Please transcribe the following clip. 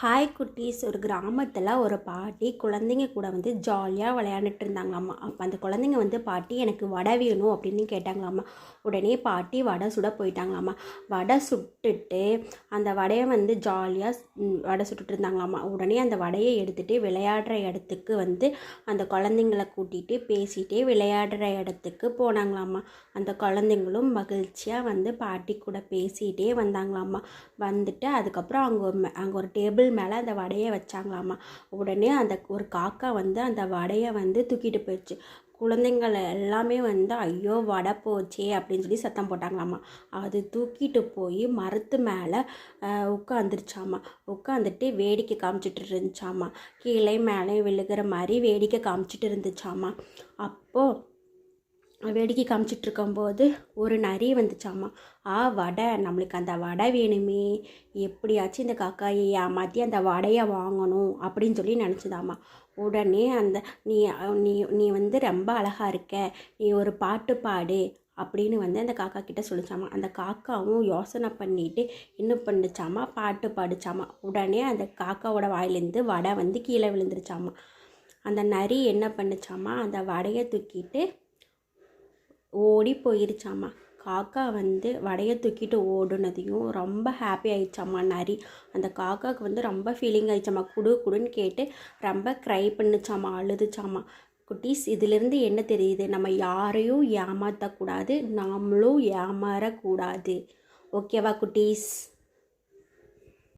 Hi குட்டீஸ். ஒரு கிராமத்தில் ஒரு பாட்டி குழந்தைங்க கூட வந்து ஜாலியாக விளையாண்டுட்டு இருந்தாங்களாம்மா. அப்போ அந்த குழந்தைங்க வந்து பாட்டி எனக்கு வடை வேணும் அப்படின்னு கேட்டாங்களாம்மா. உடனே பாட்டி வடை சுட போயிட்டாங்களாம்மா. வடை சுட்டுட்டு அந்த வடையை வந்து ஜாலியாக வடை சுட்டுட்டு இருந்தாங்களாம்மா. உடனே அந்த வடையை எடுத்துகிட்டு விளையாடுற இடத்துக்கு வந்து அந்த குழந்தைங்கள கூட்டிகிட்டு பேசிகிட்டே விளையாடுற இடத்துக்கு போனாங்களாம்மா. அந்த குழந்தைங்களும் மகிழ்ச்சியாக வந்து பாட்டி கூட பேசிகிட்டே வந்தாங்களாம்மா. வந்துட்டு அதுக்கப்புறம் அங்கே ஒரு டேபிள் மேலே அந்த வடையை வச்சாங்களாம்மா. உடனே அந்த ஒரு காக்கா வந்து அந்த வடையை வந்து தூக்கிட்டு போயிடுச்சு. குழந்தைங்கள் எல்லாமே வந்து ஐயோ வடை போச்சே அப்படின்னு சொல்லி சத்தம் போட்டாங்களாம்மா. அது தூக்கிட்டு போய் மரத்து மேலே உட்காந்துருச்சாம்மா. உட்காந்துட்டு வேடிக்கை காமிச்சிட்டு இருந்துச்சாம்மா. கீழே மேலே விழுகிற மாதிரி வேடிக்கை காமிச்சிட்டு இருந்துச்சாம்மா. அப்போது வேடிக்கை காமிச்சிட்டு இருக்கும்போது ஒரு நரி வந்துச்சாம்மா. வடை, நம்மளுக்கு அந்த வடை வேணுமே, எப்படியாச்சும் இந்த காக்காயை ஏமாற்றி அந்த வடையை வாங்கணும் அப்படின்னு சொல்லி நினச்சிதாம்மா. உடனே அந்த நீ நீ நீ வந்து ரொம்ப அழகாக இருக்க, நீ ஒரு பாட்டு பாடு அப்படின்னு வந்து அந்த காக்கா கிட்ட சொல்லிச்சாமா. அந்த காக்காவும் யோசனை பண்ணிட்டு என்ன பண்ணுச்சாமா, பாட்டு பாடிச்சாமா. உடனே அந்த காக்காவோட வாயிலேருந்து வடை வந்து கீழே விழுந்துருச்சாமா. அந்த நரி என்ன பண்ணுச்சாமா, அந்த வடையை தூக்கிட்டு ஓடி போயிருச்சாம்மா. காக்கா வந்து வடையை தூக்கிட்டு ஓடுனதையும் ரொம்ப ஹாப்பி ஆயிடுச்சாம்மா நரி. அந்த காக்காவுக்கு வந்து ரொம்ப ஃபீலிங் ஆயிடுச்சாம்மா. குடுன்னு கேட்டு ரொம்ப க்ரை பண்ணிச்சாம்மா, அழுதுச்சாம்மா. குட்டீஸ், இதிலிருந்து என்ன தெரியுது? நம்ம யாரையும் ஏமாற்றக்கூடாது, நாமளும் ஏமாறக்கூடாது. ஓகேவா குட்டீஸ்?